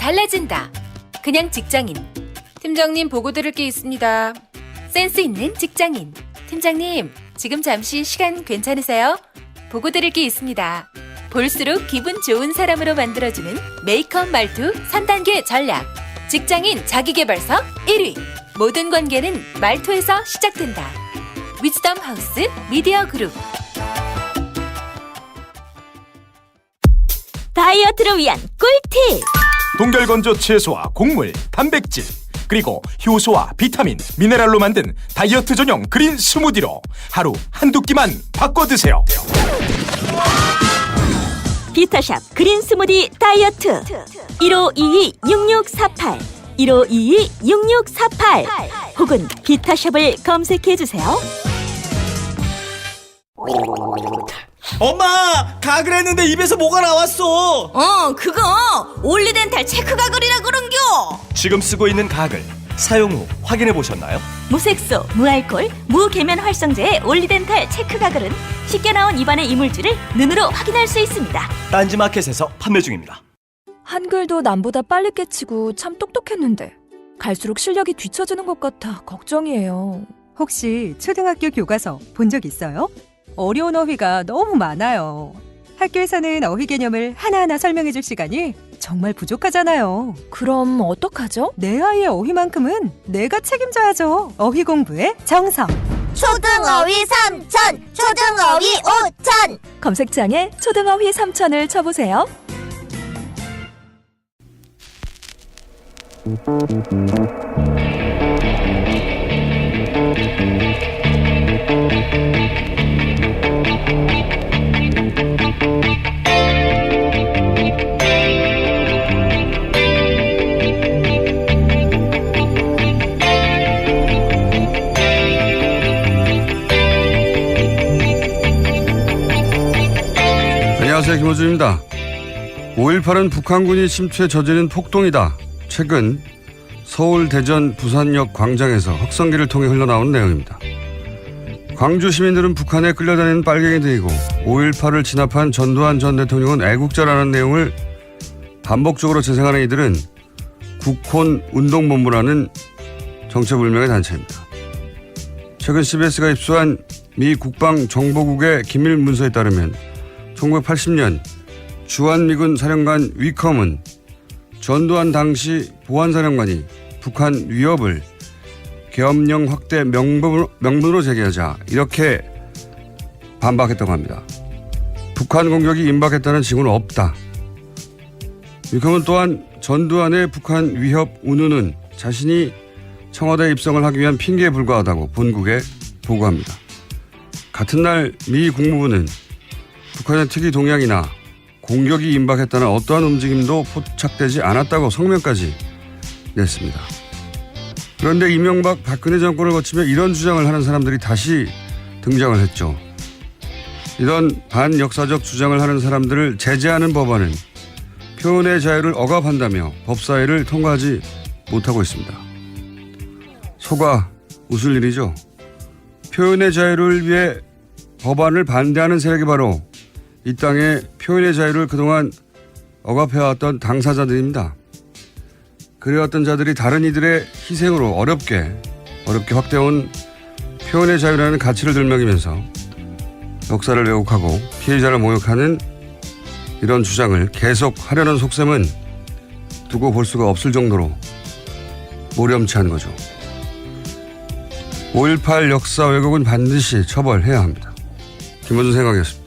달라진다. 그냥 직장인. 팀장님 보고 드릴 게 있습니다. 센스 있는 직장인. 팀장님, 지금 잠시 시간 괜찮으세요? 보고 드릴 게 있습니다. 볼수록 기분 좋은 사람으로 만들어주는 메이크업 말투 3단계 전략. 직장인 자기계발서 1위. 모든 관계는 말투에서 시작된다. 위즈덤 하우스 미디어 그룹. 다이어트를 위한 꿀팁! 동결건조 채소와 곡물, 단백질, 그리고 효소와 비타민, 미네랄로 만든 다이어트 전용 그린 스무디로 하루 한두 끼만 바꿔 드세요. 비타샵 그린 스무디 다이어트 1522-6648 1522-6648 혹은 비타샵을 검색해주세요. 엄마! 가글 했는데 입에서 뭐가 나왔어! 그거 올리덴탈 체크 가글이라 그런겨. 지금 쓰고 있는 가글 사용 후 확인해 보셨나요? 무색소, 무알콜, 무계면 활성제의 올리덴탈 체크 가글은 쉽게 나온 입안의 이물질을 눈으로 확인할 수 있습니다. 딴지마켓에서 판매 중입니다. 한글도 남보다 빨리 깨치고 참 똑똑했는데 갈수록 실력이 뒤처지는 것 같아 걱정이에요. 혹시 초등학교 교과서 본 적 있어요? 어려운 어휘가 너무 많아요. 학교에서는 어휘 개념을 하나하나 설명해 줄 시간이 정말 부족하잖아요. 그럼 어떡하죠? 내 아이의 어휘만큼은 내가 책임져야죠. 어휘 공부의 정성. 초등어휘 3천, 초등어휘 5천. 검색창에 초등어휘 3천을 쳐보세요. 안녕하세요, 김호준입니다. 5.18은 북한군이 침투에 저지른 폭동이다. 최근 서울, 대전, 부산역 광장에서 확성기를 통해 흘러나온 내용입니다. 광주 시민들은 북한에 끌려다니는 빨갱이들이고 5.18을 진압한 전두환 전 대통령은 애국자라는 내용을 반복적으로 재생하는 이들은 국혼 운동본부라는 정체불명의 단체입니다. 최근 CBS가 입수한 미 국방정보국의 기밀 문서에 따르면 1980년 주한미군 사령관 위컴은 전두환 당시 보안사령관이 북한 위협을 계엄령 확대 명분으로 제기하자 이렇게 반박했다고 합니다. 북한 공격이 임박했다는 징후는 없다. 위컴은 또한 전두환의 북한 위협 운운은 자신이 청와대 입성을 하기 위한 핑계에 불과하다고 본국에 보고합니다. 같은 날 미 국무부는 북한의 특이 동향이나 공격이 임박했다는 어떠한 움직임도 포착되지 않았다고 성명까지 냈습니다. 그런데 이명박 박근혜 정권을 거치며 이런 주장을 하는 사람들이 다시 등장을 했죠. 이런 반역사적 주장을 하는 사람들을 제재하는 법안은 표현의 자유를 억압한다며 법사위를 통과하지 못하고 있습니다. 속아 웃을 일이죠. 표현의 자유를 위해 법안을 반대하는 세력이 바로 이 땅의 표현의 자유를 그동안 억압해왔던 당사자들입니다. 그래왔던 자들이 다른 이들의 희생으로 어렵게 확대해온 표현의 자유라는 가치를 들먹이면서 역사를 왜곡하고 피해자를 모욕하는 이런 주장을 계속하려는 속셈은 두고 볼 수가 없을 정도로 모렴치한 거죠. 5.18 역사 왜곡은 반드시 처벌해야 합니다. 김원준 생각이었습니다.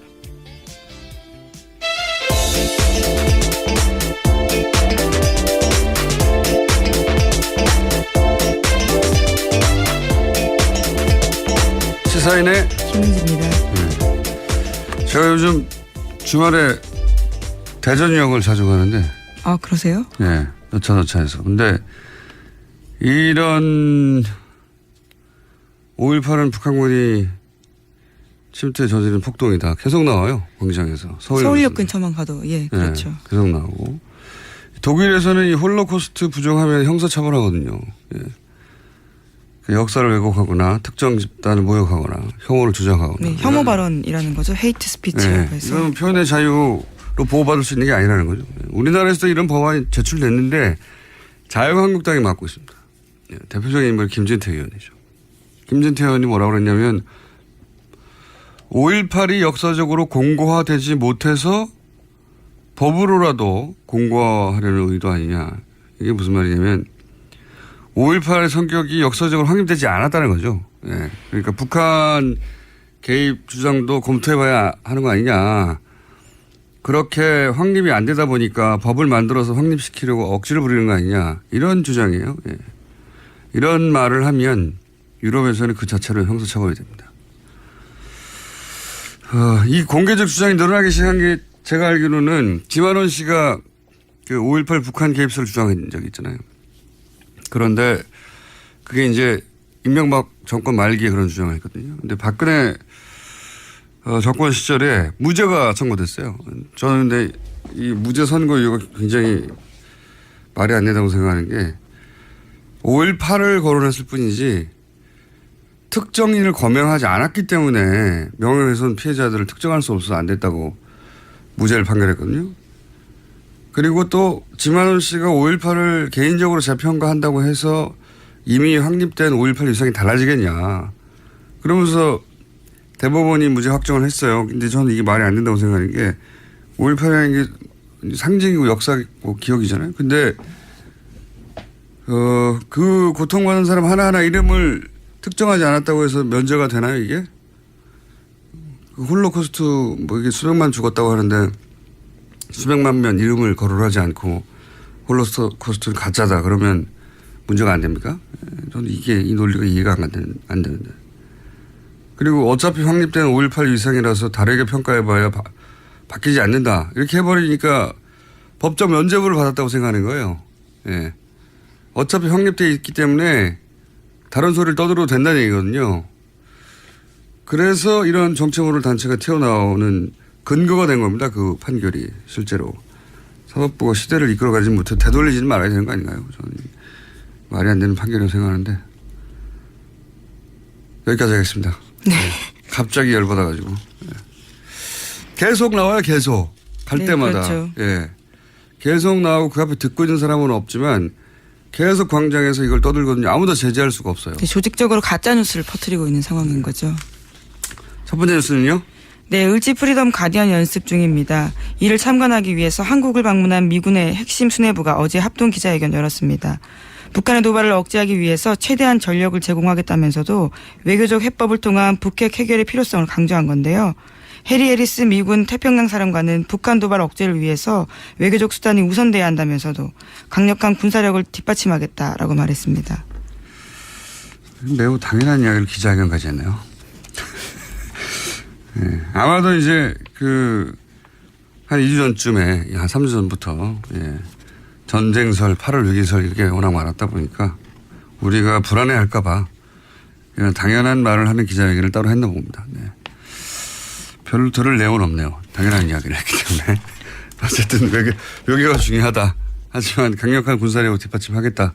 시사인의 김은지입니다. 제가 요즘 주말에 대전역을 자주 가는데. 아, 그러세요? 네, 여차저차해서. 근데 이런 5.18은 북한군이 침투에 저지른 폭동이다. 계속 나와요. 광장에서. 서울역 근처만 가도 그렇죠. 네, 계속 나오고. 독일에서는 이 홀로코스트 부정하면 형사처벌하거든요. 예. 역사를 왜곡하거나 특정 집단을 모욕하거나 혐오를 주장하거나. 네, 혐오 발언이라는 거죠. 헤이트 스피치라고 해서. 이건 표현의 자유를 보호받을 수 있는 게 아니라는 거죠. 우리나라에서도 이런 법안이 제출됐는데 자유한국당이 맡고 있습니다. 대표적인 인물 김진태 의원이죠. 김진태 의원이 뭐라고 그랬냐면 5.18이 역사적으로 공고화되지 못해서 법으로라도 공고화하려는 의도 아니냐. 이게 무슨 말이냐면 5.18 성격이 역사적으로 확립되지 않았다는 거죠. 예. 그러니까 북한 개입 주장도 검토해봐야 하는 거 아니냐. 그렇게 확립이 안 되다 보니까 법을 만들어서 확립시키려고 억지를 부리는 거 아니냐. 이런 주장이에요. 예. 이런 말을 하면 유럽에서는 그 자체로 형사처벌이 됩니다. 이 공개적 주장이 늘어나기 시작한 게 제가 알기로는 지만원 씨가 그 5.18 북한 개입설을 주장한 적이 있잖아요. 그런데 그게 이제 이명박 정권 말기에 그런 주장을 했거든요. 근데 박근혜 정권 시절에 무죄가 선고됐어요. 저는 근데 이 무죄 선고 이유가 굉장히 말이 안 된다고 생각하는 게 5.18을 거론했을 뿐이지 특정인을 거명하지 않았기 때문에 명예훼손 피해자들을 특정할 수 없어서 안 됐다고 무죄를 판결했거든요. 그리고 또 지만원 씨가 5.18을 개인적으로 재평가한다고 해서 이미 확립된 5.18 유상이 달라지겠냐. 그러면서 대법원이 무죄 확정을 했어요. 근데 저는 이게 말이 안 된다고 생각하는 게 5.18이라는 게 상징이고 역사고 기억이잖아요. 근데 그 고통받는 사람 하나하나 이름을 특정하지 않았다고 해서 면제가 되나요, 이게? 그 홀로코스트 뭐 이게 수백만 죽었다고 하는데 수백만 명 이름을 거론하지 않고 홀로코스트는 가짜다 그러면 문제가 안 됩니까? 저는 이 논리가 이해가 안 되는데. 그리고 어차피 확립된 5.18 위상이라서 다르게 평가해봐야 바뀌지 않는다. 이렇게 해버리니까 법적 면죄부를 받았다고 생각하는 거예요. 예. 어차피 확립되어 있기 때문에 다른 소리를 떠들어도 된다는 얘기거든요. 그래서 이런 정체모를 단체가 튀어나오는 근거가 된 겁니다. 그 판결이 실제로. 사법부가 시대를 이끌어가지 못해 되돌리지는 말아야 되는 거 아닌가요? 저는 말이 안 되는 판결이라고 생각하는데. 여기까지 하겠습니다. 네. 갑자기 열받아가지고. 계속 나와요, 계속. 갈 때마다. 그렇죠. 예. 계속 나오고 그 앞에 듣고 있는 사람은 없지만 계속 광장에서 이걸 떠들거든요. 아무도 제재할 수가 없어요. 조직적으로 가짜뉴스를 퍼뜨리고 있는 상황인 거죠. 첫 번째 뉴스는요? 네, 을지 프리덤 가디언 연습 중입니다. 이를 참관하기 위해서 한국을 방문한 미군의 핵심 수뇌부가 어제 합동 기자회견 열었습니다. 북한의 도발을 억제하기 위해서 최대한 전력을 제공하겠다면서도 외교적 해법을 통한 북핵 해결의 필요성을 강조한 건데요. 해리 해리스 미군 태평양 사령관은 북한 도발 억제를 위해서 외교적 수단이 우선돼야 한다면서도 강력한 군사력을 뒷받침하겠다라고 말했습니다. 매우 당연한 이야기를 기자회견까지 했네요. 네, 아마도 이제 한 2주 전쯤에 한 3주 전부터 전쟁설, 8월 위기설 이렇게 워낙 많았다 보니까 우리가 불안해할까 봐 이런 당연한 말을 하는 기자회견을 따로 했나 봅니다. 네. 별로 들을 내용은 없네요. 당연한 이야기를 했기 때문에. 어쨌든 외교가 중요하다. 하지만 강력한 군사력을 뒷받침하겠다.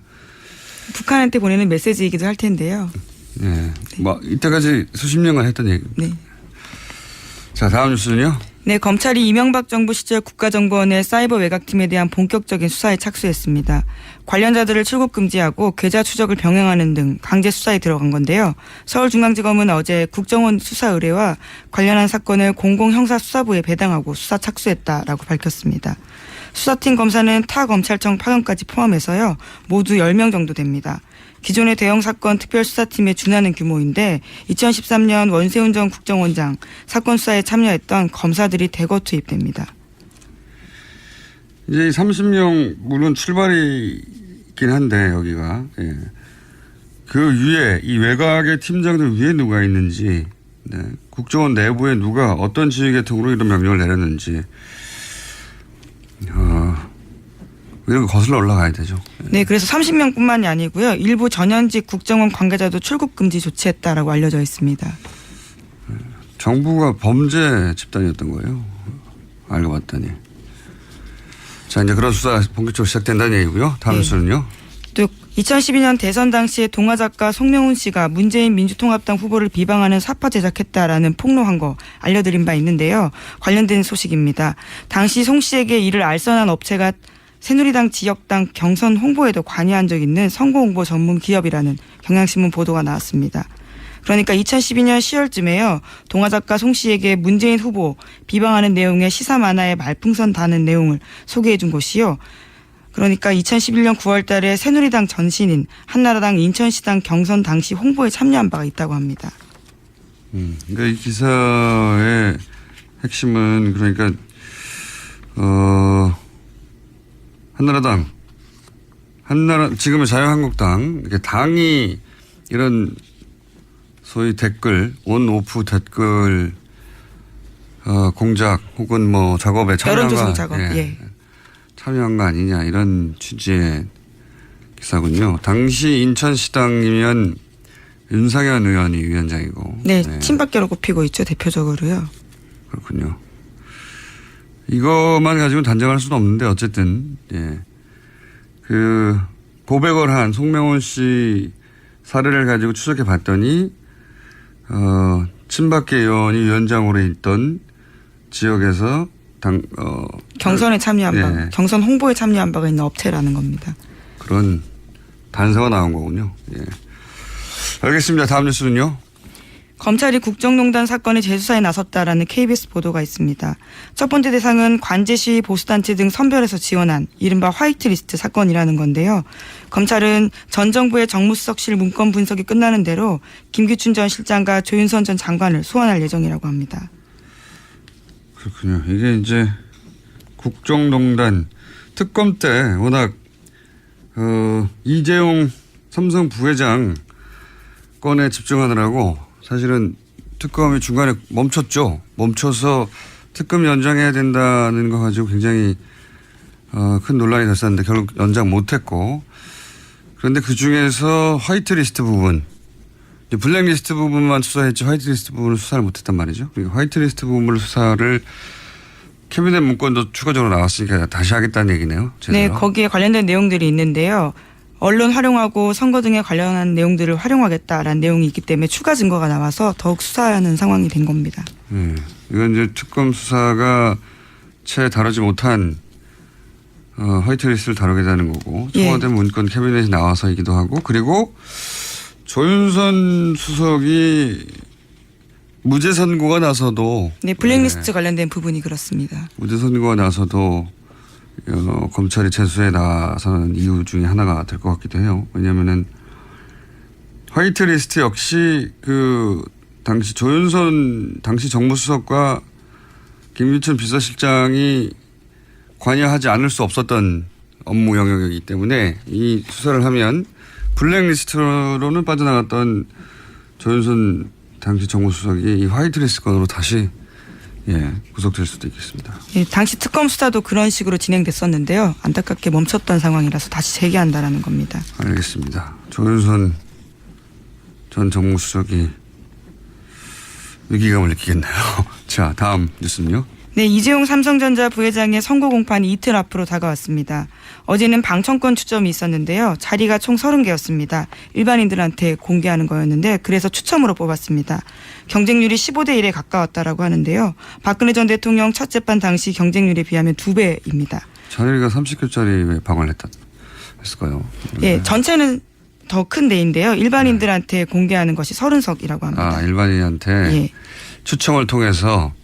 북한한테 보내는 메시지이기도 할 텐데요. 네. 뭐 이때까지 수십 년간 했던 얘기입니다. 네. 자, 다음 뉴스는요. 네, 검찰이 이명박 정부 시절 국가정보원의 사이버 외곽팀에 대한 본격적인 수사에 착수했습니다. 관련자들을 출국 금지하고 계좌 추적을 병행하는 등 강제 수사에 들어간 건데요. 서울중앙지검은 어제 국정원 수사 의뢰와 관련한 사건을 공공형사수사부에 배당하고 수사 착수했다라고 밝혔습니다. 수사팀 검사는 타 검찰청 파견까지 포함해서요. 모두 10명 정도 됩니다. 기존의 대형 사건 특별수사팀에 준하는 규모인데 2013년 원세훈 전 국정원장 사건 수사에 참여했던 검사들이 대거 투입됩니다. 이제 30명 물론 출발이긴 한데 여기가 그 위에 이 외곽의 팀장들 위에 누가 있는지 국정원 내부에 누가 어떤 지휘계통으로 이런 명령을 내렸는지 이렇게 거슬러 올라가야 되죠. 네, 그래서 30명뿐만이 아니고요. 일부 전현직 국정원 관계자도 출국 금지 조치했다라고 알려져 있습니다. 정부가 범죄 집단이었던 거예요. 알고 봤더니. 자, 이제 그런 수사 본격적으로 시작된다는 얘기고요. 다음 뉴스는요. 또 2012년 대선 당시에 동화작가 송명훈 씨가 문재인 민주통합당 후보를 비방하는 사파 제작했다라는 폭로한 거 알려드린 바 있는데요. 관련된 소식입니다. 당시 송 씨에게 이를 알선한 업체가 새누리당 지역당 경선 홍보에도 관여한 적 있는 선거홍보 전문 기업이라는 경향신문 보도가 나왔습니다. 그러니까 2012년 10월쯤에요. 동화작가 송 씨에게 문재인 후보 비방하는 내용의 시사 만화에 말풍선 다는 내용을 소개해 준 곳이요. 그러니까 2011년 9월 달에 새누리당 전신인 한나라당 인천시당 경선 당시 홍보에 참여한 바가 있다고 합니다. 그러니까 이 기사의 핵심은 그러니까 지금의 자유한국당 이렇게 당이 이런 소위 댓글 온오프 댓글 공작 혹은 뭐 작업에 여론조사 작업. 참여한 거 아니냐 이런 취지의 기사군요. 당시 인천시당이면 윤상현 의원이 위원장이고. 네, 친박계로 꼽히고 있죠. 대표적으로요. 그렇군요. 이것만 가지고 단정할 수는 없는데 어쨌든 그 고백을 한 송명훈 씨 사례를 가지고 추적해 봤더니 친박계 의원이 위원장으로 있던 지역에서 경선에 참여한 바, 경선 홍보에 참여한 바가 있는 업체라는 겁니다. 그런 단서가 나온 거군요. 알겠습니다. 다음 뉴스는요. 검찰이 국정농단 사건의 재수사에 나섰다라는 KBS 보도가 있습니다. 첫 번째 대상은 관제시 보수단체 등 선별해서 지원한 이른바 화이트리스트 사건이라는 건데요. 검찰은 전 정부의 정무수석실 문건 분석이 끝나는 대로 김기춘 전 실장과 조윤선 전 장관을 소환할 예정이라고 합니다. 그렇군요. 이게 이제 국정농단 특검 때 워낙 이재용 삼성 부회장 건에 집중하느라고 사실은 특검이 중간에 멈췄죠. 멈춰서 특검 연장해야 된다는 거 가지고 굉장히 큰 논란이 됐었는데 결국 연장 못했고, 그런데 그중에서 화이트리스트 부분, 블랙리스트 부분만 수사했지 화이트리스트 부분을 수사를 못했단 말이죠. 그러니까 화이트리스트 부분을 수사를 캐비넷 문건도 추가적으로 나왔으니까 다시 하겠다는 얘기네요. 제대로. 네, 거기에 관련된 내용들이 있는데요. 언론 활용하고 선거 등에 관련한 내용들을 활용하겠다라는 내용이 있기 때문에 추가 증거가 나와서 더욱 수사하는 상황이 된 겁니다. 이건 이제 특검 수사가 채 다루지 못한 화이트리스트를 다루겠다는 거고, 청와대 문건 캐비넷이 나와서이기도 하고, 그리고 조윤선 수석이 무죄 선고가 나서도 블랙리스트 관련된 부분이 그렇습니다. 무죄 선고가 나서도 검찰이 재수에 나서는 이유 중에 하나가 될 것 같기도 해요. 왜냐하면은 화이트리스트 역시 그 당시 조윤선 당시 정무수석과 김유천 비서실장이 관여하지 않을 수 없었던 업무 영역이기 때문에 이 수사를 하면 블랙리스트로는 빠져나갔던 조윤선 당시 정무수석이 이 화이트리스트 건으로 다시 구속될 수도 있겠습니다. 당시 특검 수사도 그런 식으로 진행됐었는데요. 안타깝게 멈췄던 상황이라서 다시 재개한다라는 겁니다. 알겠습니다. 조윤선 전 정무수석이 위기감을 느끼겠네요. 자, 다음 뉴스는요. 네, 이재용 삼성전자 부회장의 선거 공판이 이틀 앞으로 다가왔습니다. 어제는 방청권 추첨이 있었는데요. 자리가 총 30개였습니다. 일반인들한테 공개하는 거였는데 그래서 추첨으로 뽑았습니다. 경쟁률이 15대 1에 가까웠다라고 하는데요. 박근혜 전 대통령 첫 재판 당시 경쟁률에 비하면 2배입니다. 자리가 30개짜리 왜 방을 했을까요? 전체는 더 큰 데인데요. 일반인들한테 공개하는 것이 30석이라고 합니다. 아, 일반인한테 추첨을 통해서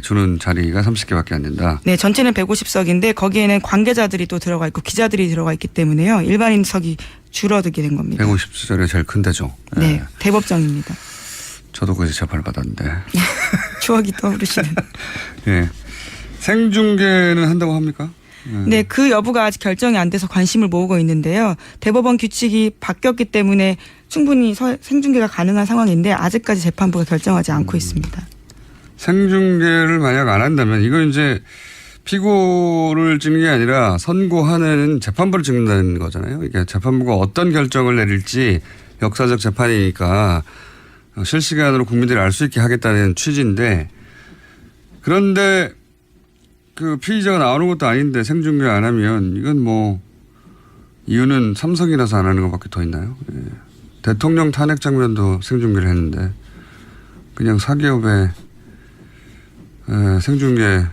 주는 자리가 30개밖에 안 된다. 네, 전체는 150석인데 거기에는 관계자들이 또 들어가 있고 기자들이 들어가 있기 때문에요. 일반인석이 줄어들게 된 겁니다. 150석이 제일 큰 데죠. 네, 대법정입니다. 저도 그래서 재판을 받았는데. 추억이 떠오르시는. 생중계는 한다고 합니까? 네, 그 여부가 아직 결정이 안 돼서 관심을 모으고 있는데요. 대법원 규칙이 바뀌었기 때문에 충분히 생중계가 가능한 상황인데 아직까지 재판부가 결정하지 않고 있습니다. 생중계를 만약 안 한다면 이건 이제 피고를 찍는 게 아니라 선고하는 재판부를 찍는다는 거잖아요. 그러니까 재판부가 어떤 결정을 내릴지 역사적 재판이니까 실시간으로 국민들이 알 수 있게 하겠다는 취지인데, 그런데 그 피의자가 나오는 것도 아닌데 생중계 안 하면 이건 뭐 이유는 삼성이라서 안 하는 것밖에 더 있나요? 예. 대통령 탄핵 장면도 생중계를 했는데 그냥 사기업에 생중계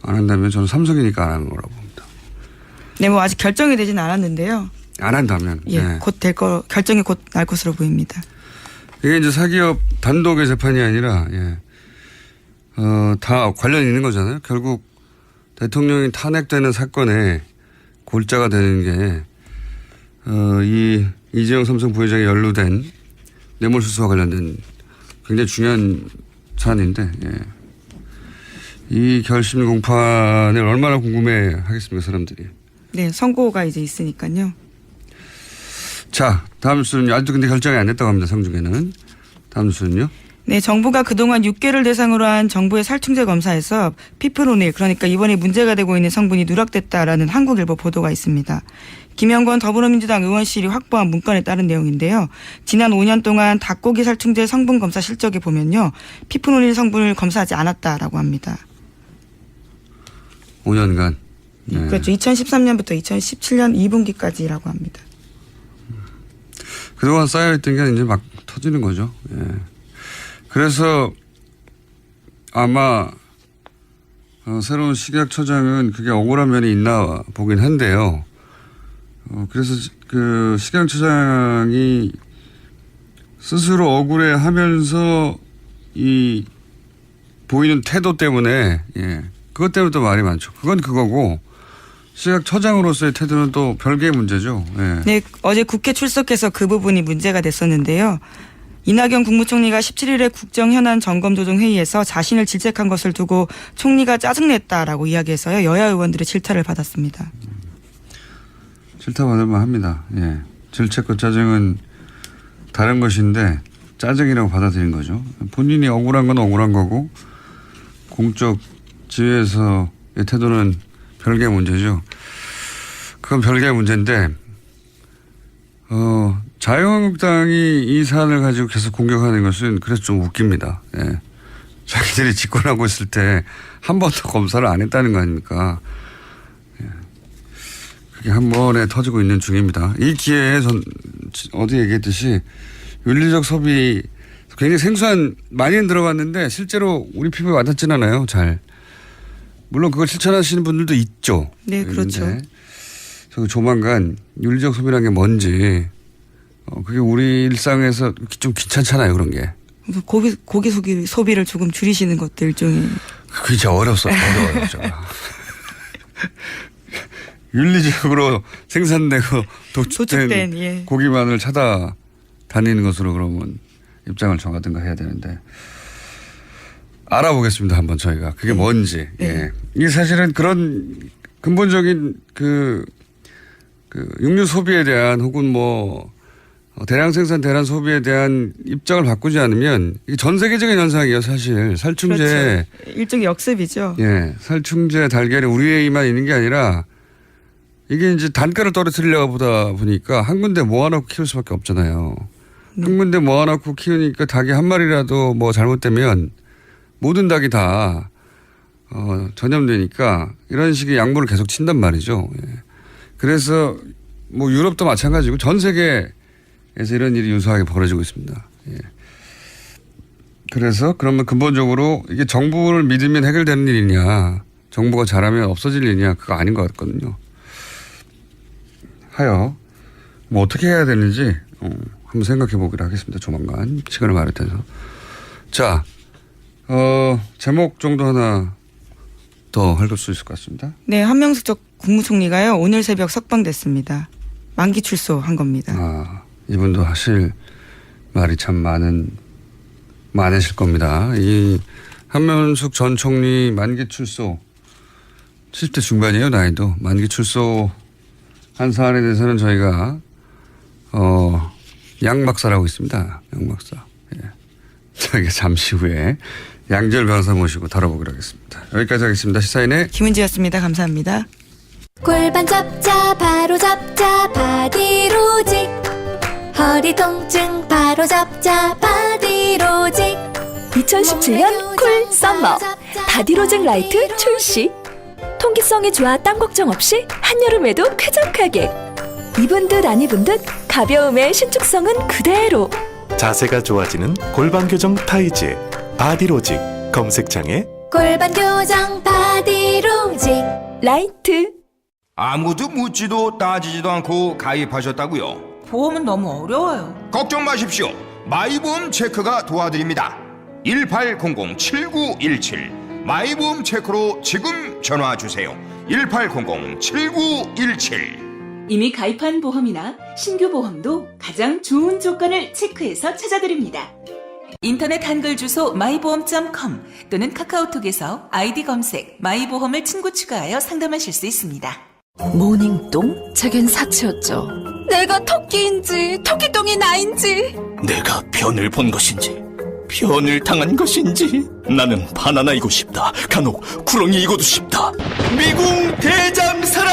안 한다면 저는 삼성이니까 안 하는 거라고 봅니다. 네, 뭐 아직 결정이 되진 않았는데요. 안 한다면. 예, 예. 결정이 곧 날 것으로 보입니다. 이게 이제 사기업 단독의 재판이 아니라 다 관련이 있는 거잖아요. 결국 대통령이 탄핵되는 사건에 골자가 되는 게 이 이재용 삼성 부회장이 연루된 뇌물수수와 관련된 굉장히 중요한 사안인데 이 결심 공판을 얼마나 궁금해 하겠습니까, 사람들이. 네, 선고가 이제 있으니까요. 자, 다음 뉴스는요. 아직도 근데 결정이 안 됐다고 합니다, 성중에는. 다음 뉴스는요. 네, 정부가 그동안 6개를 대상으로 한 정부의 살충제 검사에서 피프로닐, 그러니까 이번에 문제가 되고 있는 성분이 누락됐다라는 한국일보 보도가 있습니다. 김영건 더불어민주당 의원실이 확보한 문건에 따른 내용인데요. 지난 5년 동안 닭고기 살충제 성분 검사 실적에 보면요. 피프로닐 성분을 검사하지 않았다라고 합니다. 5년간. 네. 그렇죠. 2013년부터 2017년 2분기까지라고 합니다. 그동안 쌓여있던 게 이제 막 터지는 거죠. 예. 그래서 아마 새로운 식약처장은 그게 억울한 면이 있나 보긴 한데요. 그래서 그 식약처장이 스스로 억울해하면서 이 보이는 태도 때문에 그것 때문에 또 말이 많죠. 그건 그거고 식약처장으로서의 태도는 또 별개의 문제죠. 네, 어제 국회 출석해서 그 부분이 문제가 됐었는데요. 이낙연 국무총리가 17일에 국정현안 점검조정회의에서 자신을 질책한 것을 두고 총리가 짜증냈다라고 이야기해서요. 여야 의원들의 질타를 받았습니다. 질타받을 만합니다. 예. 질책과 짜증은 다른 것인데 짜증이라고 받아들인 거죠. 본인이 억울한 건 억울한 거고 공적 지위에서의 태도는 별개의 문제죠. 그건 별개의 문제인데 자유한국당이 이 사안을 가지고 계속 공격하는 것은 그래서 좀 웃깁니다. 예. 자기들이 집권하고 있을 때 한 번도 검사를 안 했다는 거 아닙니까? 예. 그게 한 번에 터지고 있는 중입니다. 이 기회에 전 어디 얘기했듯이 윤리적 소비 굉장히 생소한 많이는 들어봤는데 실제로 우리 피부에 와닿지는 않아요. 잘. 물론 그걸 실천하시는 분들도 있죠. 네, 그렇죠. 저 조만간 윤리적 소비라는 게 뭔지 그게 우리 일상에서 좀 귀찮잖아요. 그런 게. 고기 소비를 조금 줄이시는 것도 일종의. 그게 진짜 어려웠어요. 윤리적으로 생산되고 도축된 예. 고기만을 찾아다니는 것으로 그러면 입장을 정하든가 해야 되는데 알아보겠습니다. 한번 저희가 그게 뭔지. 네. 예. 이게 사실은 그런 근본적인 그 육류 소비에 대한 혹은 뭐 대량 생산 대량 소비에 대한 입장을 바꾸지 않으면 이게 전 세계적인 현상이에요. 사실 살충제 그렇죠. 일종의 역습이죠. 예, 살충제 달걀이 우리에만 있는 게 아니라 이게 이제 단가를 떨어뜨리려고 보다 보니까 한 군데 모아놓고 키울 수밖에 없잖아요. 한 군데 모아놓고 키우니까 닭이 한 마리라도 뭐 잘못되면 모든 닭이 다 전염되니까 이런 식의 양분을 계속 친단 말이죠. 예. 그래서 뭐 유럽도 마찬가지고 전 세계에서 이런 일이 유사하게 벌어지고 있습니다. 예. 그래서 그러면 근본적으로 이게 정부를 믿으면 해결되는 일이냐, 정부가 잘하면 없어질 일이냐, 그거 아닌 것 같거든요. 하여 뭐 어떻게 해야 되는지 한번 생각해 보기로 하겠습니다. 조만간 시간을 마련해서. 자, 제목 정도 하나 더 할 수 있을 것 같습니다. 네, 한명숙 국무총리가요 오늘 새벽 석방됐습니다. 만기 출소한 겁니다. 아, 이분도 하실 말이 참 많으실 겁니다. 이 한명숙 전 총리 만기 출소 70대 중반이에요. 나이도. 만기 출소 한 사안에 대해서는 저희가 양 박사라고 있습니다. 양 박사. 예. 저희가 잠시 후에 양지열 변호사 모시고 다뤄보기로 하겠습니다. 여기까지 하겠습니다. 시사인의 김은지였습니다. 감사합니다. 골반 잡자 바로 잡자 바디로직 허리 통증 바로 잡자 바디로직 2017년 쿨 썸머 바디로직 라이트 출시. 통기성이 좋아 땀 걱정 없이 한여름에도 쾌적하게. 입은 듯 안 입은 듯 가벼움의 신축성은 그대로. 자세가 좋아지는 골반 교정 타이즈 바디로직 검색창에 골반 교정 바디로직. 라이트. 아무도 묻지도 따지지도 않고 가입하셨다고요? 보험은 너무 어려워요. 걱정 마십시오. 마이보험 체크가 도와드립니다. 1800-7917 마이보험 체크로 지금 전화 주세요. 1800-7917. 이미 가입한 보험이나 신규 보험도 가장 좋은 조건을 체크해서 찾아드립니다. 인터넷 한글 주소 마이보험.com 또는 카카오톡에서 아이디 검색 마이보험을 친구 추가하여 상담하실 수 있습니다. 모닝똥? 제겐 사치였죠. 내가 토끼인지 토끼똥이 나인지. 내가 변을 본 것인지 변을 당한 것인지 나는 바나나이고 싶다. 간혹 구렁이이고도 싶다. 미궁 대장사랑.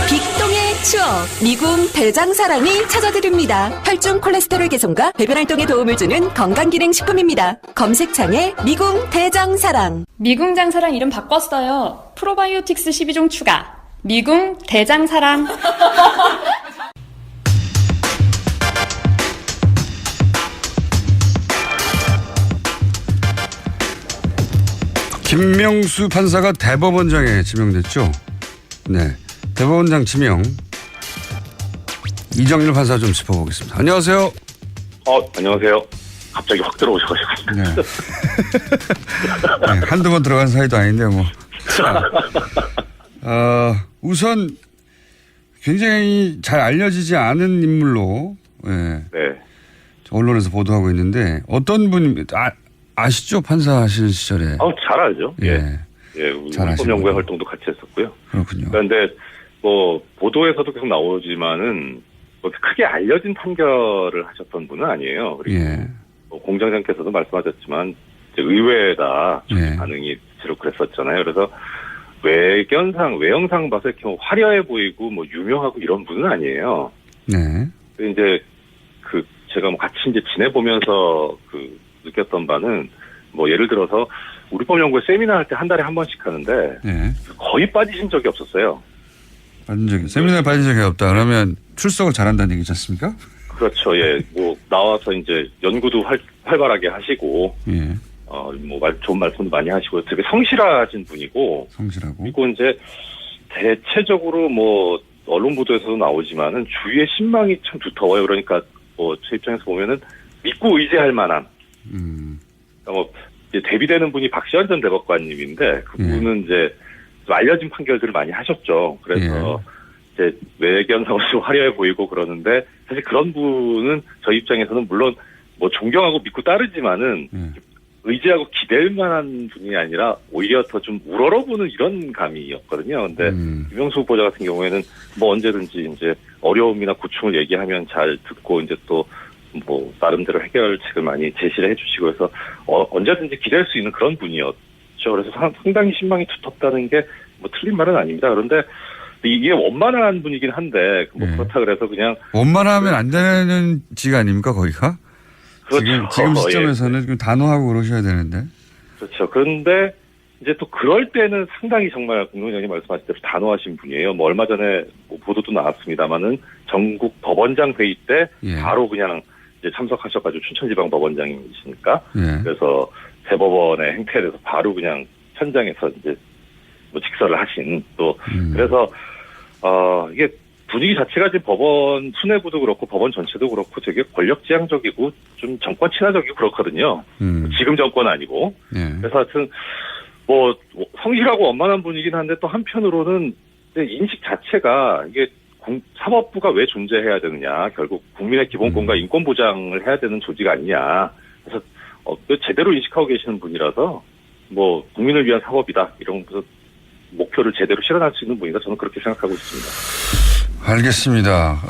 빅똥의 추억 미궁 대장사랑이 찾아드립니다. 혈중 콜레스테롤 개선과 배변 활동에 도움을 주는 건강기능식품입니다. 검색창에 미궁 대장사랑. 미궁 장사랑 이름 바꿨어요. 프로바이오틱스 12종 추가. 미궁 대장사랑. 김명수 판사가 대법원장에 지명됐죠. 네, 대법원장 지명 이정일 판사 좀 짚어보겠습니다. 안녕하세요. 안녕하세요. 갑자기 확 들어오셔가지고. 네. 네, 한두 번 들어간 사이도 아닌데 뭐. 우선 굉장히 잘 알려지지 않은 인물로 네. 언론에서 보도하고 있는데 어떤 분입니까? 아시죠? 판사 하실 시절에. 잘 알죠. 예. 우리 헌법연구회 활동도 같이 했었고요. 그렇군요. 그런데 보도에서도 계속 나오지만은 크게 알려진 판결을 하셨던 분은 아니에요. 그리고 공장장께서도 말씀하셨지만 의외다 반응이 실로 그랬었잖아요. 그래서 외형상 봐서 이렇게 화려해 보이고 유명하고 이런 분은 아니에요. 네. 이제 제가 같이 이제 지내보면서 느꼈던 바는 예를 들어서 우리 법연구회 세미나 할 때 한 달에 한 번씩 하는데 거의 빠지신 적이 없었어요. 세미나에 빠진 적이 없다. 그러면 출석을 잘한다는 얘기지 않습니까? 그렇죠. 예. 나와서 이제 연구도 활발하게 하시고, 좋은 말씀도 많이 하시고, 되게 성실하신 분이고, 그리고 이제 대체적으로 언론 보도에서도 나오지만은 주위의 신망이 참 두터워요. 그러니까 제 입장에서 보면은 믿고 의지할 만한, 이제 데뷔되는 분이 박시환 전 대법관님인데 그분은 이제 좀 알려진 판결들을 많이 하셨죠. 그래서 이제 외견상으로 좀 화려해 보이고 그러는데 사실 그런 분은 저희 입장에서는 물론 존경하고 믿고 따르지만은 의지하고 기댈 만한 분이 아니라 오히려 더 좀 우러러보는 이런 감이었거든요. 근데 김명수 후보자 같은 경우에는 언제든지 이제 어려움이나 고충을 얘기하면 잘 듣고 이제 또 나름대로 해결책을 많이 제시를 해주시고 해서 언제든지 기댈 수 있는 그런 분이었죠. 그래서 상당히 신망이 두텁다는 게 틀린 말은 아닙니다. 그런데 이게 원만한 분이긴 한데 그렇다 그래서 그냥 원만하면 안 되는 직 아닙니까 거기가? 그렇죠. 지금 시점에서는 좀 단호하고 그러셔야 되는데. 그렇죠. 그런데 이제 또 그럴 때는 상당히 정말 공동장님 말씀하신 대로 단호하신 분이에요. 얼마 전에 보도도 나왔습니다만은 전국 법원장 회의 때 바로 그냥 이제 참석하셔가지고 춘천지방법원장이시니까 그래서 대법원의 행태에 대해서 바로 그냥 현장에서 이제 직설을 하신 또 그래서 이게 분위기 자체가 지금 법원 수뇌부도 그렇고 법원 전체도 그렇고 되게 권력지향적이고 좀 정권 친화적이고 그렇거든요. 지금 정권 아니고 그래서 하여튼 성실하고 원만한 분이긴 한데 또 한편으로는 인식 자체가 이게 사법부가 왜 존재해야 되느냐. 결국 국민의 기본권과 인권 보장을 해야 되는 조직 아니냐. 그래서 제대로 인식하고 계시는 분이라서 국민을 위한 사법이다. 이런 목표를 제대로 실현할 수 있는 분이다. 저는 그렇게 생각하고 있습니다. 알겠습니다.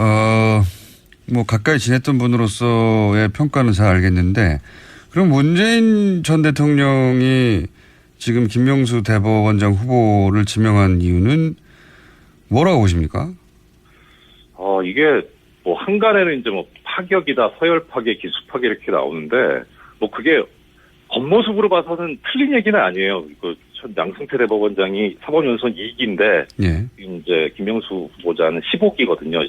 가까이 지냈던 분으로서의 평가는 잘 알겠는데 그럼 문재인 전 대통령이 지금 김명수 대법원장 후보를 지명한 이유는 뭐라고 보십니까? 이게 한간에는 이제 파격이다, 서열 파괴, 기수 파괴 이렇게 나오는데 그게 겉모습으로 봐서는 틀린 얘기는 아니에요. 양승태 대법원장이 사법연수원 2기인데 이제 김명수 후보자는 15기거든요.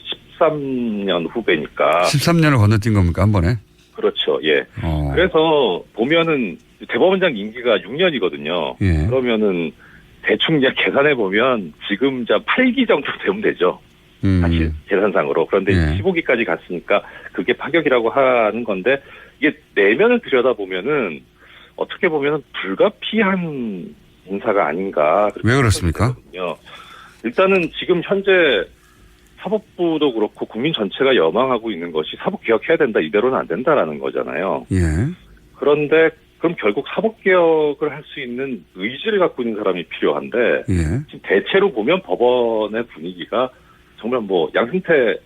13년 후배니까. 13년을 건너뛴 겁니까, 한 번에? 그렇죠. 예. 그래서 보면은 대법원장 임기가 6년이거든요. 예. 그러면은 대충 그냥 계산해 보면 지금 8기 정도 되면 되죠. 사실 계산상으로. 그런데 예. 15기까지 갔으니까 그게 파격이라고 하는 건데 이게 내면을 들여다보면은 어떻게 보면은 불가피한 인사가 아닌가. 왜 그렇습니까? 일단은 지금 현재 사법부도 그렇고 국민 전체가 염원하고 있는 것이 사법개혁해야 된다, 이대로는 안 된다라는 거잖아요. 예. 그런데 그럼 결국 사법개혁을 할 수 있는 의지를 갖고 있는 사람이 필요한데 예. 지금 대체로 보면 법원의 분위기가 정말 뭐 양승태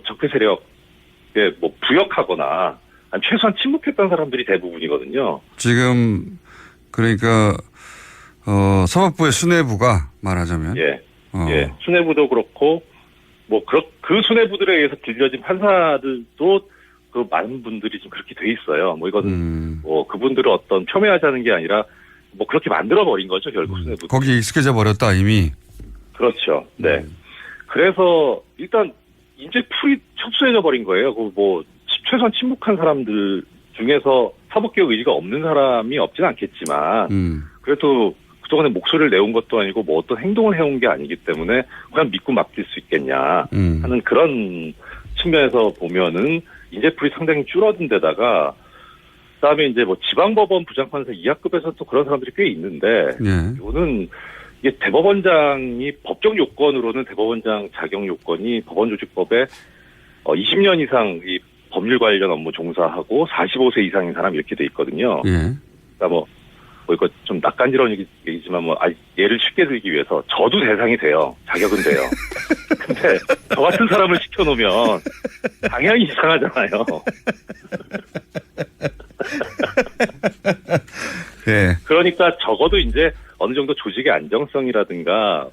적폐 세력에 부역하거나 아니 최소한 침묵했던 사람들이 대부분이거든요. 지금 그러니까 사법부의 수뇌부가 말하자면 예. 예. 수뇌부도 그렇고 그 수뇌부들에 의해서 길려진 판사들도 그 많은 분들이 지금 그렇게 돼 있어요. 이거는 그분들을 어떤 폄훼하자는 게 아니라 그렇게 만들어 버린 거죠, 결국 수뇌부. 거기에 익숙해져 버렸다 이미. 그렇죠. 네. 그래서 일단 이제 풀이 척수해져 버린 거예요. 최소한 침묵한 사람들 중에서 사법개혁 의지가 없는 사람이 없지는 않겠지만 그래도 그동안에 목소리를 내온 것도 아니고 어떤 행동을 해온 게 아니기 때문에 그냥 믿고 맡길 수 있겠냐 하는 그런 측면에서 보면은 인재풀이 상당히 줄어든 데다가 그다음에 이제 지방법원 부장판사 이하급에서 또 그런 사람들이 꽤 있는데 이거는 이게 대법원장이 법적 요건으로는 대법원장 자격 요건이 법원조직법에 20년 이상 이 법률 관련 업무 종사하고 45세 이상인 사람 이렇게 돼 있거든요. 그러니까 이거 좀 낯간지러운 얘기지만 예를 쉽게 들기 위해서 저도 대상이 돼요. 자격은 돼요. 근데 저 같은 사람을 시켜놓으면 당연히 이상하잖아요. 예. 그러니까 적어도 이제 어느 정도 조직의 안정성이라든가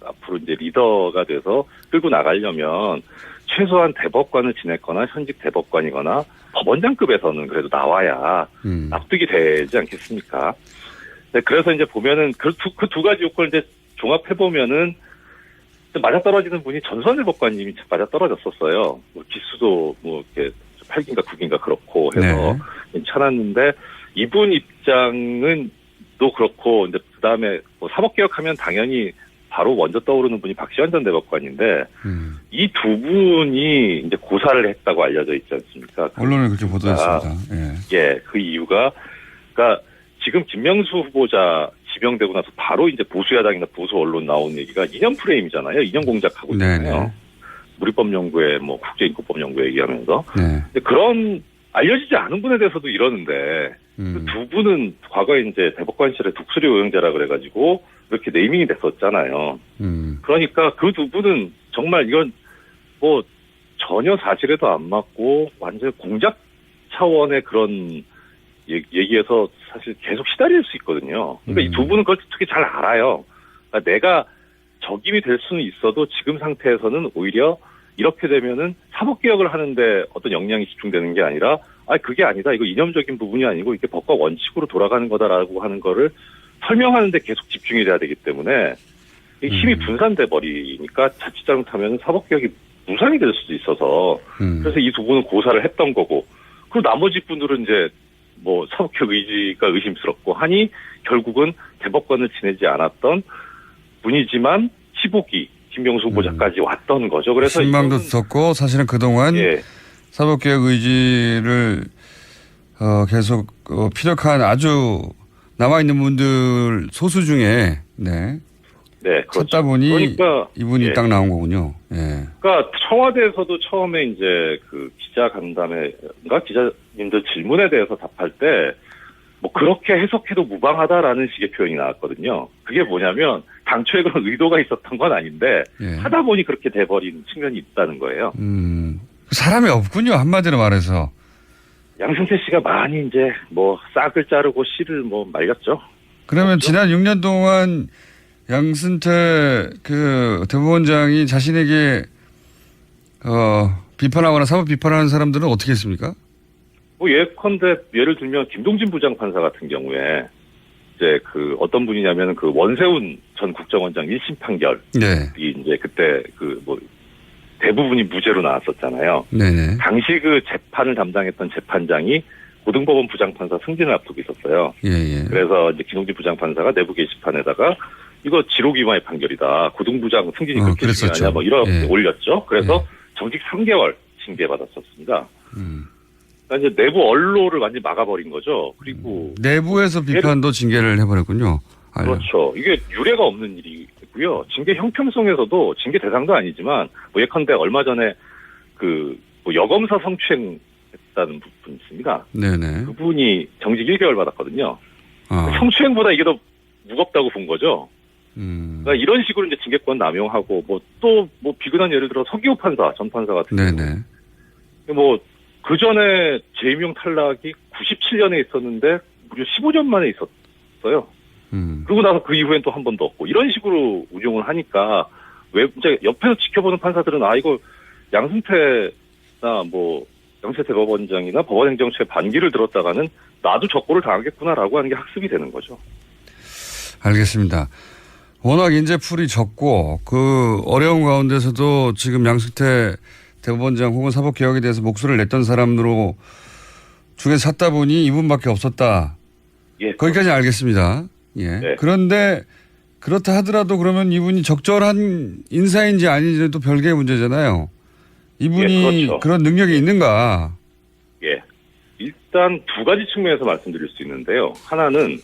앞으로 이제 리더가 돼서 끌고 나가려면 최소한 대법관을 지냈거나 현직 대법관이거나 법원장급에서는 그래도 나와야 납득이 되지 않겠습니까? 네, 그래서 이제 보면은 그 두 가지 요건을 이제 종합해 보면은 맞아떨어지는 분이 전수환 대법관님이 맞아떨어졌었어요. 기수도 이렇게 8기인가 9기인가 그렇고 해서 괜찮았는데 이분 입장은 또 그렇고 이제 그다음에 사법개혁하면 당연히 바로 먼저 떠오르는 분이 박시환 전 대법관인데 이 두 분이 이제 고사를 했다고 알려져 있지 않습니까? 언론에 그렇게 보도했습니다. 예, 그 이유가 그러니까 지금 김명수 후보자 지명되고 나서 바로 이제 보수야당이나 보수 언론 나온 얘기가 이념 프레임이잖아요. 이념 공작하고 있잖아요. 무리법연구회, 국제인권법연구회 얘기하면서. 근데 그런 알려지지 않은 분에 대해서도 이러는데 그 두 분은 과거에 이제 대법관실의 독수리 오형제라 그래가지고 이렇게 네이밍이 됐었잖아요. 그러니까 그 두 분은 정말 이건 전혀 사실에도 안 맞고 완전 공작 차원의 그런 얘기에서 사실 계속 시달릴 수 있거든요. 그러니까 이 두 분은 그걸 특히 잘 알아요. 그러니까 내가 적임이 될 수는 있어도 지금 상태에서는 오히려 이렇게 되면은 사법개혁을 하는데 어떤 역량이 집중되는 게 아니라 그게 아니다. 이거 이념적인 부분이 아니고 이게 법과 원칙으로 돌아가는 거다라고 하는 거를 설명하는 데 계속 집중이 돼야 되기 때문에 힘이 분산돼 버리니까 자칫 잘못하면 사법개혁이 무산이 될 수도 있어서 그래서 이 두 분은 고사를 했던 거고 그리고 나머지 분들은 이제 사법개혁 의지가 의심스럽고 하니 결국은 대법관을 지내지 않았던 분이지만 15기 김명수 후보자까지 왔던 거죠. 그래서 신망도 썼고 사실은 그동안 사법개혁 의지를 계속 피력한 아주 남아있는 분들 소수 중에 그렇죠. 찾다 보니 그러니까, 이분이 딱 나온 거군요. 그러니까 청와대에서도 처음에 이제 그 기자 간담회인가 기자님들 질문에 대해서 답할 때 그렇게 해석해도 무방하다라는 식의 표현이 나왔거든요. 그게 뭐냐면 당초에 그런 의도가 있었던 건 아닌데 하다 보니 그렇게 돼버린 측면이 있다는 거예요. 사람이 없군요. 한마디로 말해서. 양승태 씨가 많이 이제 싹을 자르고 씨를 말렸죠. 그러면 지난 6년 동안 양승태 그 대법원장이 자신에게 비판하거나 사법 비판하는 사람들은 어떻게 했습니까? 예컨대 예를 들면 김동진 부장판사 같은 경우에 이제 그 어떤 분이냐면 그 원세훈 전 국정원장 1심 판결. 이제 그때 대부분이 무죄로 나왔었잖아요. 네네. 당시 그 재판을 담당했던 재판장이 고등법원 부장판사 승진을 앞두고 있었어요. 예. 그래서 이제 김홍진 부장판사가 내부 게시판에다가 이거 지록 위반의 판결이다. 고등부장 승진이 그렇게 중요하냐 뭐 이렇게 올렸죠. 그래서 정직 3개월 징계받았었습니다. 그러니까 이제 내부 언론을 완전히 막아버린 거죠. 그리고 내부에서 비판도 징계를 해버렸군요. 그렇죠. 이게 유례가 없는 일이고요. 징계 형평성에서도 징계 대상도 아니지만 뭐 예컨대 얼마 전에 뭐 여검사 성추행했다는 부분이 있습니다. 네네. 그분이 정직 1개월 받았거든요. 성추행보다 이게 더 무겁다고 본 거죠. 그러니까 이런 식으로 이제 징계권 남용하고 뭐 비근한 예를 들어 서기호 판사, 전 판사 같은 네네. 뭐 그 전에 재임용 탈락이 97년에 있었는데 무려 15년 만에 있었어요. 그러고 나서 그 이후엔 또 한 번도 없고 이런 식으로 운용을 하니까 왜 이제 옆에서 지켜보는 판사들은 이거 양승태나 뭐 양승태 대법원장이나 법원행정처의 반기를 들었다가는 나도 적고를 당하겠구나라고 하는 게 학습이 되는 거죠. 알겠습니다. 워낙 인재풀이 적고 그 어려운 가운데서도 지금 양승태 대법원장 혹은 사법개혁에 대해서 목소리를 냈던 사람으로 중에 찾다 보니 이분밖에 없었다. 예. 거기까지 알겠습니다. 예. 네. 그런데 그렇다 하더라도 그러면 이분이 적절한 인사인지 아닌지는 또 별개의 문제잖아요. 이분이 그렇죠. 그런 능력이 있는가? 예. 일단 두 가지 측면에서 말씀드릴 수 있는데요. 하나는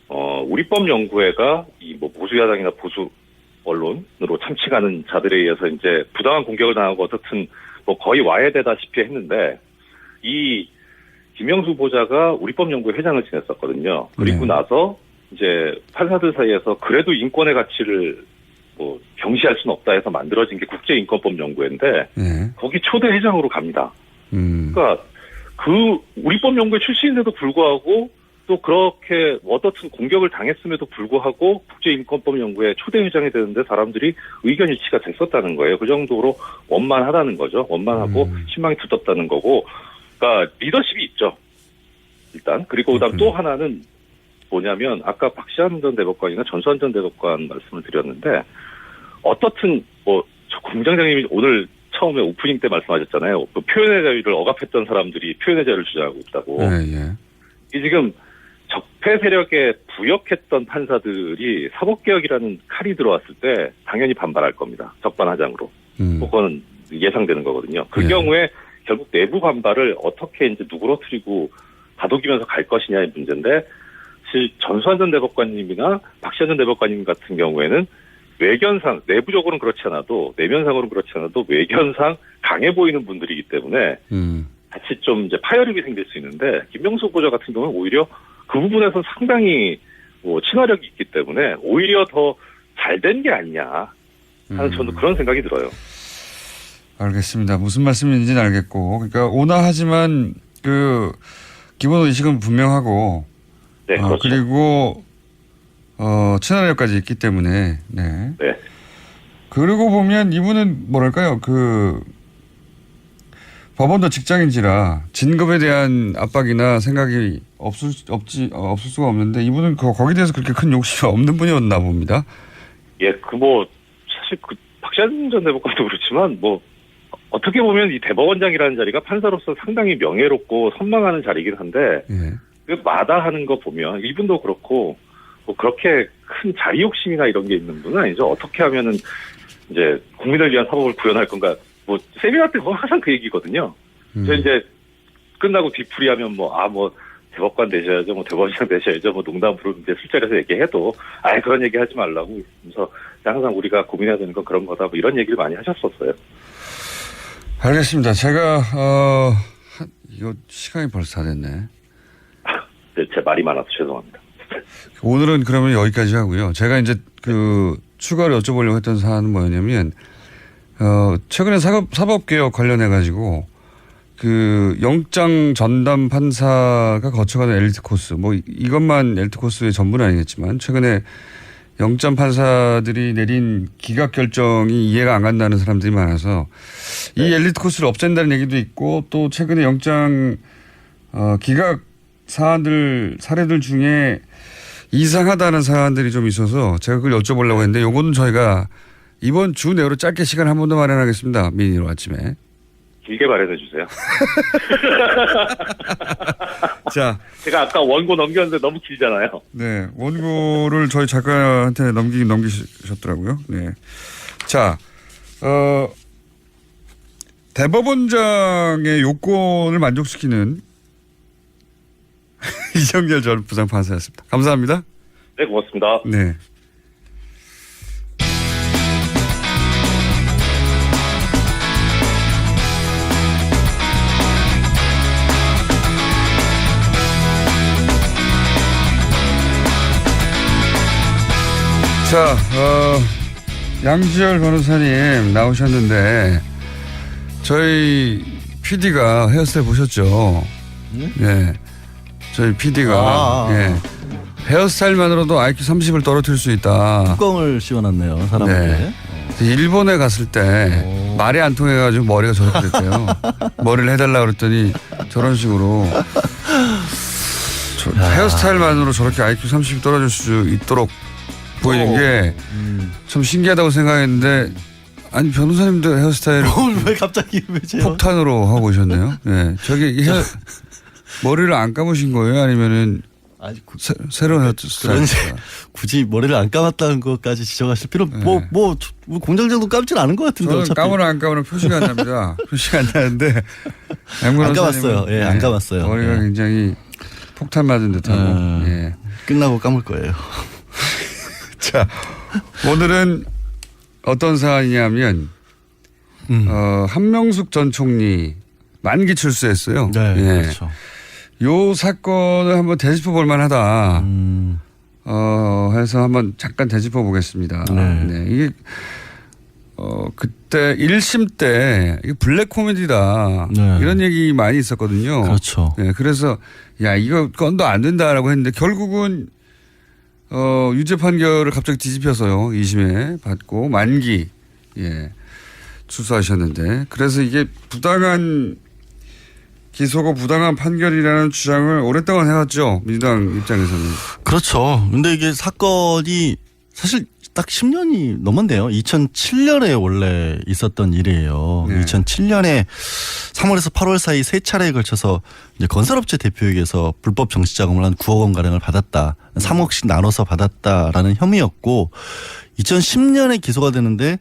우리법연구회가 이 뭐 보수 야당이나 보수 언론으로 참칭하는 자들에 의해서 이제 부당한 공격을 당하고 어떻든 뭐 거의 와해되다시피 했는데 이 김영수 후보자가 우리법연구회 회장을 지냈었거든요. 그리고 나서 이제 판사들 사이에서 그래도 인권의 가치를 뭐 경시할 수는 없다 해서 만들어진 게 국제인권법연구회인데 거기 초대 회장으로 갑니다. 그러니까 그 우리법연구회 출신인데도 불구하고 또 그렇게 어떻든 공격을 당했음에도 불구하고 국제인권법연구회 초대 회장이 되는데 사람들이 의견 일치가 됐었다는 거예요. 그 정도로 원만하다는 거죠. 원만하고 신망이 두텁다는 거고, 그러니까 리더십이 있죠. 일단 그리고 그다음 또 하나는 뭐냐면 아까 박시환 전 대법관이나 전수환 전 대법관 말씀을 드렸는데 어떻든 뭐 공장장님이 오늘 처음에 오프닝 때 말씀하셨잖아요. 그 표현의 자유를 억압했던 사람들이 표현의 자유를 주장하고 있다고. 이 지금 적폐 세력에 부역했던 판사들이 사법개혁이라는 칼이 들어왔을 때 당연히 반발할 겁니다. 적반하장으로. 그거는 예상되는 거거든요. 그 경우에 결국 내부 반발을 어떻게 이제 누그러뜨리고 다독이면서 갈 것이냐의 문제인데 사실 전수환 전 대법관님이나 박시환 전 대법관님 같은 경우에는 외견상 내부적으로는 그렇지 않아도 내면상으로는 그렇지 않아도 외견상 강해 보이는 분들이기 때문에 같이 좀 이제 파열음이 생길 수 있는데 김명수 후보자 같은 경우는 오히려 그 부분에서 상당히 뭐 친화력이 있기 때문에 오히려 더 잘 된 게 아니냐 하는 저는 그런 생각이 들어요. 알겠습니다. 무슨 말씀인지는 알겠고, 그러니까 온화하지만 그 기본 의식은 분명하고, 네, 그렇죠. 그리고 친화력까지 있기 때문에, 네. 그러고 보면 이분은 뭐랄까요, 법원도 직장인지라 진급에 대한 압박이나 생각이 없을 수가 없는데 이분은 거기에 대해서 그렇게 큰 욕심이 없는 분이었나 봅니다. 예, 사실 박시환 전 대법관도 그렇지만 어떻게 보면 이 대법원장이라는 자리가 판사로서 상당히 명예롭고 선망하는 자리이긴 한데 그 마다하는 거 보면 이분도 그렇고 그렇게 큰 자리 욕심이나 이런 게 있는 분은 아니죠. 어떻게 하면은 이제 국민을 위한 사법을 구현할 건가. 세미나 때 항상 그 얘기거든요. 저 이제 끝나고 뒤풀이하면 대법관 되셔야죠, 대법원장 되셔야죠, 농담으로 이제 술자리에서 얘기해도, 그런 얘기 하지 말라고. 그래서 항상 우리가 고민해야 되는 건 그런 거다, 이런 얘기를 많이 하셨었어요. 알겠습니다. 제가, 이거 시간이 벌써 다 됐네. 네, 제 말이 많아서 죄송합니다. 오늘은 그러면 여기까지 하고요. 제가 이제 추가로 여쭤보려고 했던 사안은 뭐였냐면, 최근에 사법개혁 관련해가지고, 영장 전담 판사가 거쳐가는 엘리트 코스, 이것만 엘리트 코스의 전부는 아니겠지만, 최근에 영장 판사들이 내린 기각 결정이 이해가 안 간다는 사람들이 많아서, 이 엘리트 코스를 없앤다는 얘기도 있고, 또 최근에 영장, 기각 사례들 중에 이상하다는 사안들이 좀 있어서 제가 그걸 여쭤보려고 했는데, 요거는 저희가 이번 주 내로 짧게 시간 한 번 더 마련하겠습니다. 미니로 아침에. 길게 마련해 주세요. 자, 제가 아까 원고 넘겼는데 너무 길잖아요. 네, 원고를 저희 작가한테 넘기셨더라고요. 네. 자, 대법원장의 요건을 만족시키는 이정열 전 부장판사였습니다. 감사합니다. 네, 고맙습니다. 네. 자, 양지열 변호사님 나오셨는데 저희 PD가 헤어스타일 보셨죠? 네. 저희 PD가 예. 헤어스타일만으로도 IQ 30을 떨어뜨릴 수 있다. 뚜껑을 씌워놨네요, 사람에게. 네. 일본에 갔을 때 말이 안 통해가지고 머리가 저렇게 됐대요. 머리를 해달라고 그랬더니 저런 식으로 헤어스타일만으로 저렇게 IQ 30이 떨어질 수 있도록 보이는 게 좀 신기하다고 생각했는데 아니 변호사님도 헤어스타일을 왜 갑자기 왜요? 폭탄으로 하고 오셨네요. 네. 저기 머리를 안 감으신 거예요? 아니면은 새로운 헤어스타일? 굳이 머리를 안 감았다는 것까지 지적하실 필요 뭐 공장장도 감지는 않은 것 같은데. 저는 감으나 안 감으나 표시가 안 납니다. 표시가 안 나는데 안 감았어요. 예, 안 감았어요. 머리가 굉장히 폭탄 맞은 듯하고. 예. 끝나고 감을 거예요. 자, 오늘은 어떤 사안이냐면 한명숙 전 총리 만기 출소했어요. 네, 예. 그렇죠. 요 사건을 한번 되짚어 볼 만하다. 해서 한번 잠깐 되짚어 보겠습니다. 네. 네. 이게 그때 1심 때 이게 블랙 코미디다. 네. 이런 얘기 많이 있었거든요. 그렇죠. 네. 그래서 야, 이거 건도 안 된다라고 했는데 결국은 유죄 판결을 갑자기 뒤집혀서요. 2심에 받고 만기 출소하셨는데 그래서 이게 부당한 기소고 부당한 판결이라는 주장을 오랫동안 해왔죠. 민주당 입장에서는. 그렇죠. 근데 이게 사건이 사실 딱 10년이 넘었네요. 2007년에 원래 있었던 일이에요. 네. 2007년에 3월에서 8월 사이 3차례에 걸쳐서 이제 건설업체 대표에게서 불법 정치자금을 한 9억 원 가량을 받았다. 3억씩 나눠서 받았다라는 혐의였고 2010년에 기소가 되는데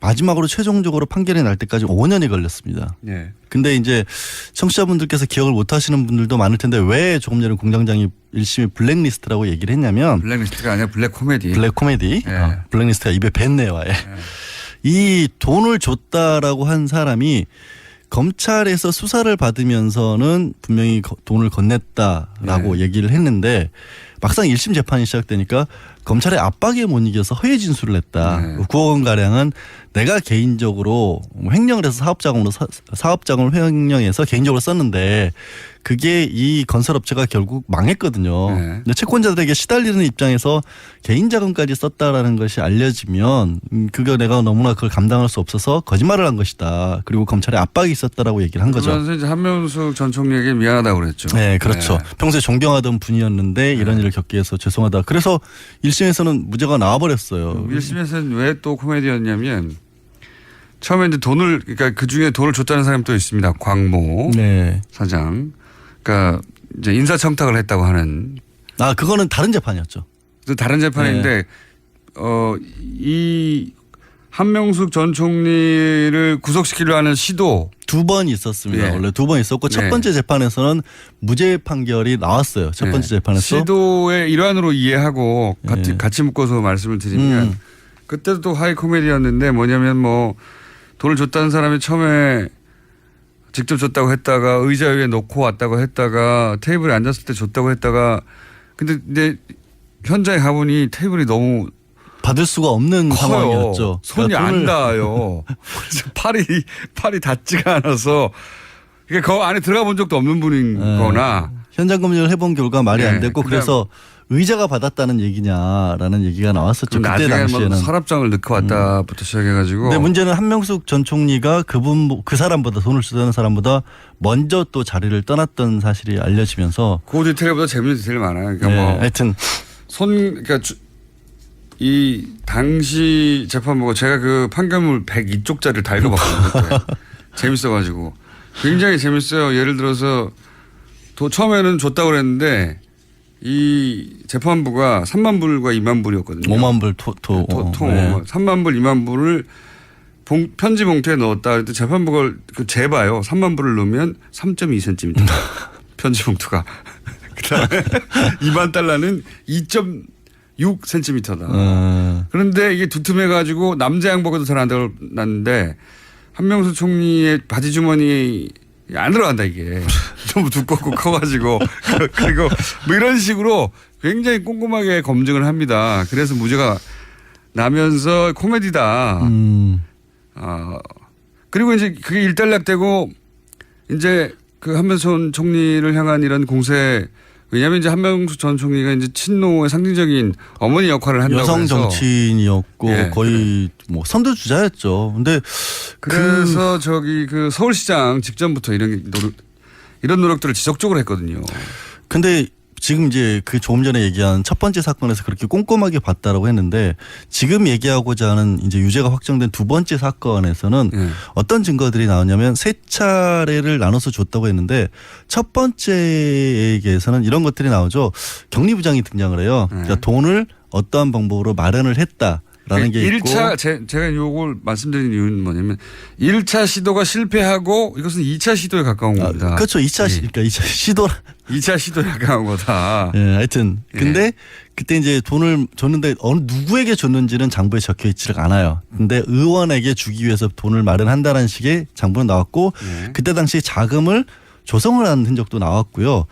마지막으로 최종적으로 판결이 날 때까지 5년이 걸렸습니다. 네. 근데 이제 청취자분들께서 기억을 못 하시는 분들도 많을 텐데 왜 조금 전에 공장장이 1심이 블랙리스트라고 얘기를 했냐면 블랙리스트가 아니라 블랙 코미디. 블랙 코미디. 네. 블랙리스트가 입에 뱉네요. 아예. 네. 이 돈을 줬다라고 한 사람이 검찰에서 수사를 받으면서는 분명히 돈을 건넸다라고 얘기를 했는데 막상 1심 재판이 시작되니까 검찰의 압박에 못 이겨서 허위 진술을 했다. 9억 원 가량은 내가 개인적으로 횡령을 해서 사업자금을 횡령해서 개인적으로 썼는데 그게 이 건설업체가 결국 망했거든요. 근데 채권자들에게 시달리는 입장에서 개인 자금까지 썼다라는 것이 알려지면 그거 내가 너무나 그걸 감당할 수 없어서 거짓말을 한 것이다. 그리고 검찰에 압박이 있었다라고 얘기를 한 거죠. 그러면서 이제 한명숙 전 총리에게 미안하다고 그랬죠. 네, 그렇죠. 네. 평소에 존경하던 분이었는데 이런 일을 겪게 해서 죄송하다. 그래서 1심에서는 무죄가 나와버렸어요. 1심에서는 왜 또 코미디였냐면 처음에 이제 그러니까 그 중에 돈을 줬다는 사람이 또 있습니다. 광모 사장. 그러니까 이제 인사청탁을 했다고 하는. 그거는 다른 재판이었죠. 다른 재판인데 이 한명숙 전 총리를 구속시키려 하는 시도 2번 있었습니다. 원래 2번 있었고 첫 번째 재판에서는 무죄 판결이 나왔어요. 첫 번째 재판에서. 시도의 일환으로 이해하고 같이 묶어서 말씀을 드리면 그때도 또 하이 코미디였는데 뭐냐면 뭐 돈을 줬다는 사람이 처음에 직접 줬다고 했다가 의자 위에 놓고 왔다고 했다가 테이블에 앉았을 때 줬다고 했다가 근데 이제 현장에 가보니 테이블이 너무 받을 수가 없는 커요. 상황이었죠. 손이 그러니까 안 닿아요. 팔이 닿지가 않아서 그러니까 그 안에 들어가 본 적도 없는 분인 거나 현장 검증을 해본 결과 말이 안 됐고 그래서 의자가 받았다는 얘기냐라는 얘기가 나왔었죠. 그때 당시에는. 뭐 서랍장을 넣고 왔다부터 시작해가지고. 근데 문제는 한명숙 전 총리가 그 사람보다 돈을 주던 사람보다 먼저 또 자리를 떠났던 사실이 알려지면서. 그 디테일보다 재밌는 디테일 많아요. 그러니까 뭐 하여튼 그러니까 이 당시 재판부가 제가 그 판결문 102쪽짜리를 다 읽어봤거든요. 재밌어가지고 굉장히 재밌어요. 예를 들어서 처음에는 줬다고 그랬는데 이 재판부가 3만 불과 2만 불이었거든요. 5만 불 3만 불, 2만 불을 편지 봉투에 넣었다. 그랬더니 재판부가 그 재봐요. 3만 불을 넣으면 3.2cm. 편지 봉투가. 그다음에 2만 달러는 2.6cm다. 그런데 이게 두툼해가지고 남자 양복에도 잘 안 들어갔는데 한명수 총리의 바지 주머니 안 들어간다 이게. 너무 두껍고 커가지고. 그리고 뭐 이런 식으로 굉장히 꼼꼼하게 검증을 합니다. 그래서 무죄가 나면서 코미디다. 그리고 이제 그게 일단락되고 이제 그 한명수 총리를 향한 이런 공세, 왜냐하면 이제 한명수 전 총리가 이제 친노의 상징적인 어머니 역할을 한다고 여성 해서 정치인이었고 예, 거의 뭐 선두주자였죠. 근데 그래서 저기 그 서울시장 직전부터 이런 노력들을 지속적으로 했거든요. 근데 지금 이제 그 조금 전에 얘기한 첫 번째 사건에서 그렇게 꼼꼼하게 봤다라고 했는데 지금 얘기하고자 하는 이제 유죄가 확정된 두 번째 사건에서는 어떤 증거들이 나오냐면 세 차례를 나눠서 줬다고 했는데 첫 번째에게서는 이런 것들이 나오죠. 격리부장이 등장을 해요. 그러니까 돈을 어떠한 방법으로 마련을 했다. 라는 게 있고 1차 제가 이걸 말씀드린 이유는 뭐냐면 1차 시도가 실패하고 이것은 2차 시도에 가까운 겁니다. 그렇죠. 2차 그러니까 2차 시도 2차 시도에 가까운 거다. 예, 하여튼 근데 그때 이제 돈을 줬는데 어느 누구에게 줬는지는 장부에 적혀 있지를 않아요. 근데 의원에게 주기 위해서 돈을 마련한다는 식의 장부는 나왔고 그때 당시 자금을 조성을 한 흔적도 나왔고요.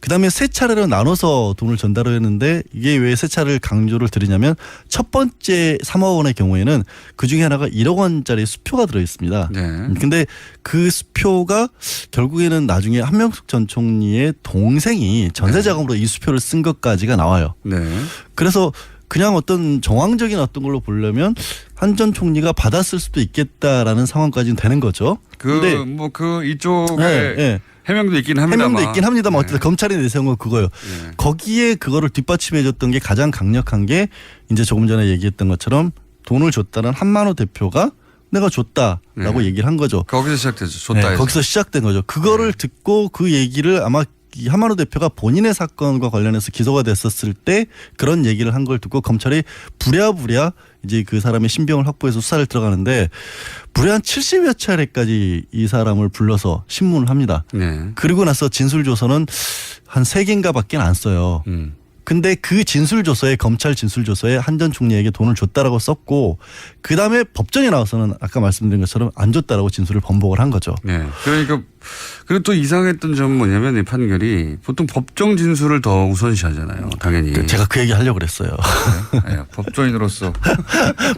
그다음에 세 차례로 나눠서 돈을 전달을 했는데 이게 왜 세 차례를 강조를 드리냐면 첫 번째 3억 원의 경우에는 그중에 하나가 1억 원짜리 수표가 들어있습니다. 근데 그 수표가 결국에는 나중에 한명숙 전 총리의 동생이 전세자금으로 이 수표를 쓴 것까지가 나와요. 그래서 그냥 어떤 정황적인 어떤 걸로 보려면 한 전 총리가 받았을 수도 있겠다라는 상황까지는 되는 거죠. 근데 뭐 그 이쪽에 해명도 있긴 합니다만. 해명도 있긴 합니다만 어쨌든 검찰이 내세운 건 그거예요. 거기에 그거를 뒷받침해줬던 게 가장 강력한 게 이제 조금 전에 얘기했던 것처럼 돈을 줬다는 한만호 대표가 내가 줬다라고 얘기를 한 거죠. 거기서 시작됐죠. 줬다 해서. 거기서 시작된 거죠. 그거를 듣고 그 얘기를 아마 이 한만호 대표가 본인의 사건과 관련해서 기소가 됐었을 때 그런 얘기를 한 걸 듣고 검찰이 부랴부랴 이제 그 사람의 신병을 확보해서 수사를 들어가는데 무려 한 70여 차례까지 이 사람을 불러서 신문을 합니다. 그리고 나서 진술조서는 한 3개인가 밖에 안 써요. 근데 그 진술조서에 검찰 진술조서에 한 전 총리에게 돈을 줬다라고 썼고 그다음에 법정에 나와서는 아까 말씀드린 것처럼 안 줬다라고 진술을 번복을 한 거죠. 그러니까 그리고 또 이상했던 점은 뭐냐면 이 판결이 보통 법정 진술을 더 우선시하잖아요. 당연히. 제가 그 얘기 하려고 그랬어요. 법조인으로서.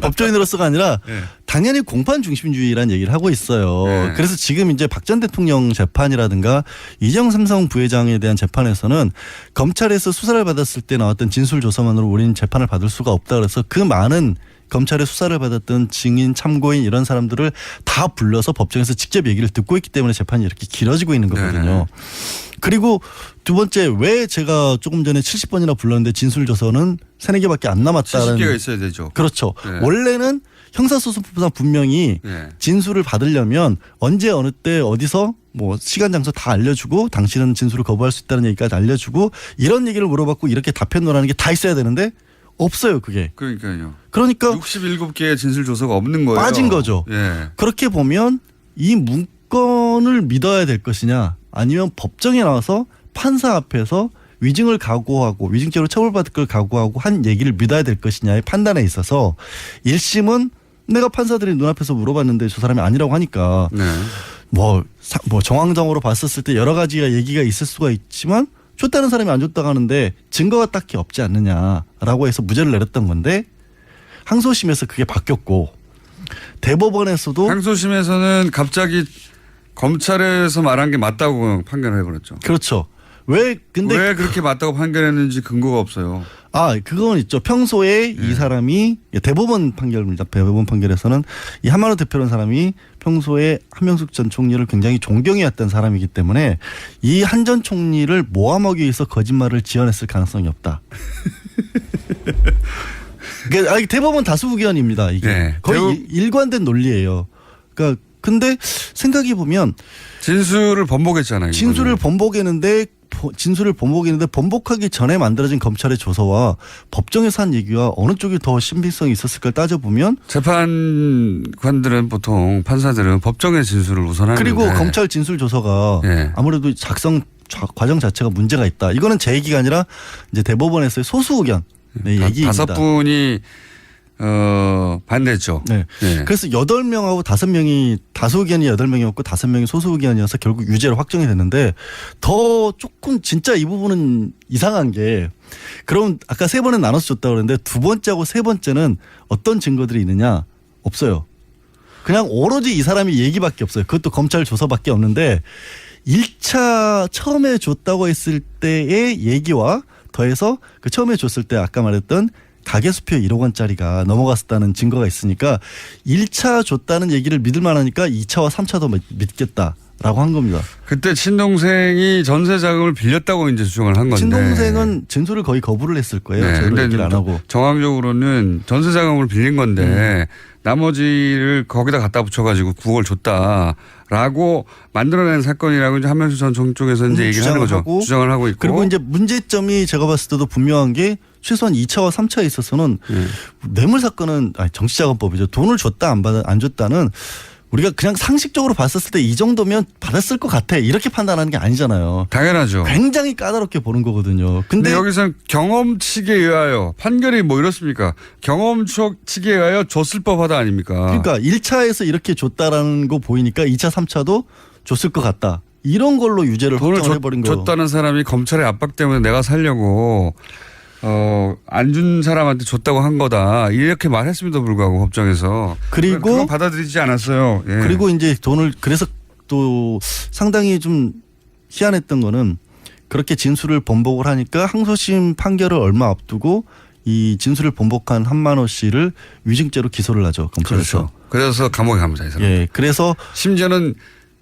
법조인으로서가 아니라 당연히 공판 중심주의라는 얘기를 하고 있어요. 그래서 지금 이제 박 전 대통령 재판이라든가 이재용 삼성 부회장에 대한 재판에서는 검찰에서 수사를 받았을 때 나왔던 진술조서만으로 우리는 재판을 받을 수가 없다 그래서 그 많은 검찰의 수사를 받았던 증인, 참고인 이런 사람들을 다 불러서 법정에서 직접 얘기를 듣고 있기 때문에 재판이 이렇게 길어지고 있는 거거든요. 그리고 두 번째 왜 제가 조금 전에 70번이나 불렀는데 진술조서는 3-4개밖에 안 남았다는. 70개가 있어야 되죠. 그렇죠. 원래는 형사소송법상 분명히 진술을 받으려면 언제 어느 때 어디서 뭐 시간 장소 다 알려주고 당신은 진술을 거부할 수 있다는 얘기까지 알려주고 이런 얘기를 물어봤고 이렇게 답변을 하는 게 다 있어야 되는데 없어요 그게. 그러니까요. 그러니까 67개의 진술조서가 없는 거예요. 빠진 거죠. 그렇게 보면 이 문건을 믿어야 될 것이냐 아니면 법정에 나와서 판사 앞에서 위증을 각오하고 위증죄로 처벌받을 걸 각오하고 한 얘기를 믿어야 될 것이냐의 판단에 있어서 1심은 내가 판사들이 눈앞에서 물어봤는데 저 사람이 아니라고 하니까 뭐 정황적으로 봤었을 때 여러 가지가 얘기가 있을 수가 있지만 줬다는 사람이 안 줬다고 하는데 증거가 딱히 없지 않느냐라고 해서 무죄를 내렸던 건데 항소심에서 그게 바뀌었고 대법원에서도 항소심에서는 갑자기 검찰에서 말한 게 맞다고 판결을 해버렸죠. 그렇죠. 왜 그렇게 맞다고 판결했는지 근거가 없어요. 그건 있죠. 평소에 이 사람이 대법원 판결입니다. 대법원 판결에서는 이 한만호 대표라는 사람이 평소에 한명숙 전 총리를 굉장히 존경해왔던 사람이기 때문에 이 한 전 총리를 모함하기 위해서 거짓말을 지어냈을 가능성이 없다. 그러니까 대법원 다수 의견입니다. 이게 네. 거의 일관된 논리예요. 그러니까 근데 생각해 보면 진술을 번복했잖아요. 진술을 번복했는데 번복하기 전에 만들어진 검찰의 조서와 법정에서 한 얘기와 어느 쪽이 더 신빙성이 있었을까 따져보면 재판관들은 보통 판사들은 법정의 진술을 우선하는데 그리고 검찰 진술 조서가 네. 아무래도 작성 과정 자체가 문제가 있다. 이거는 제 얘기가 아니라 이제 대법원에서의 소수 의견 얘기입니다. 5분이 반대죠. 네. 네. 그래서 8명하고 5명이 다수 의견이 8명이었고 5명이 소수 의견이어서 결국 유죄로 확정이 됐는데 더 조금 진짜 이 부분은 이상한 게 그럼 아까 3번은 나눠서 줬다고 그랬는데 2번째하고 3번째는 어떤 증거들이 있느냐? 없어요. 그냥 오로지 이 사람이 얘기밖에 없어요. 그것도 검찰 조서밖에 없는데 1차 처음에 줬다고 했을 때의 얘기와 더해서 그 처음에 줬을 때 아까 말했던 가계수표 1억 원짜리가 넘어갔었다는 증거가 있으니까 1차 줬다는 얘기를 믿을 만하니까 2차와 3차도 믿겠다라고 한 겁니다. 그때 친동생이 전세 자금을 빌렸다고 이제 주장을 한 건데. 친동생은 진술을 거의 거부를 했을 거예요. 네, 저희도 얘기를 안 하고. 정황적으로는 전세 자금을 빌린 건데 나머지를 거기다 갖다 붙여가지고 9억을 줬다라고 만들어낸 사건이라고 이제 한명수 전 총쪽에서 이제 얘기를 하는 거죠. 주장을 하고 있고. 그리고 이제 문제점이 제가 봤을 때도 분명한 게 최소한 2차와 3차에 있어서는 뇌물 사건은 정치자금법이죠. 돈을 줬다 안 줬다는 우리가 그냥 상식적으로 봤었을 때 이 정도면 받았을 것 같아 이렇게 판단하는 게 아니잖아요. 당연하죠. 굉장히 까다롭게 보는 거거든요. 근데 여기서는 경험칙에 의하여 판결이 뭐 이렇습니까? 경험칙에 의하여 줬을 법하다 아닙니까? 그러니까 1차에서 이렇게 줬다라는 거 보이니까 2차 3차도 줬을 것 같다. 이런 걸로 유죄를 확정해버린 거예요. 줬다는 사람이 검찰의 압박 때문에 내가 살려고 안 준 사람한테 줬다고 한 거다. 이렇게 말했음에도 불구하고 법정에서. 그리고 그건 받아들이지 않았어요. 예. 그리고 이제 돈을 그래서 또 상당히 좀 희한했던 거는 그렇게 진술을 번복을 하니까 항소심 판결을 얼마 앞두고 이 진술을 번복한 한만호 씨를 위증죄로 기소를 하죠. 검찰에서. 그렇죠. 그래서 감옥에 갑니다. 이 사람. 예. 그래서 심지어는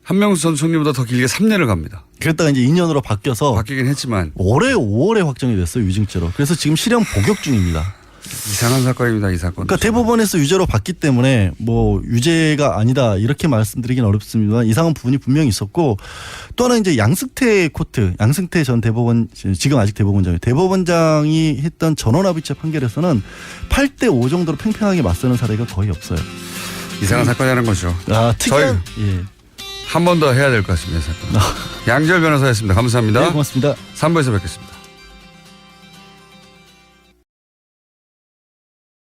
한명수 전 총리보다 더 길게 3년을 갑니다. 그랬다가 이제 2년으로 바뀌긴 했지만 올해 5월에 확정이 됐어요. 위증죄로. 그래서 지금 실형 복역 중입니다. 이상한 사건입니다. 이 사건. 그러니까 대법원에서 유죄로 봤기 때문에 뭐 유죄가 아니다 이렇게 말씀드리긴 어렵습니다만 이상한 부분이 분명히 있었고 또 하나 이제 양승태 전 대법원 지금 아직 대법원장이에요. 대법원장이 했던 전원합의체 판결에서는 8대5 정도로 팽팽하게 맞서는 사례가 거의 없어요. 이상한 사건이라는 거죠. 특이한 한 번 더 해야 될 것 같습니다. 양지열 변호사였습니다. 감사합니다. 네, 고맙습니다. 3부에서 뵙겠습니다.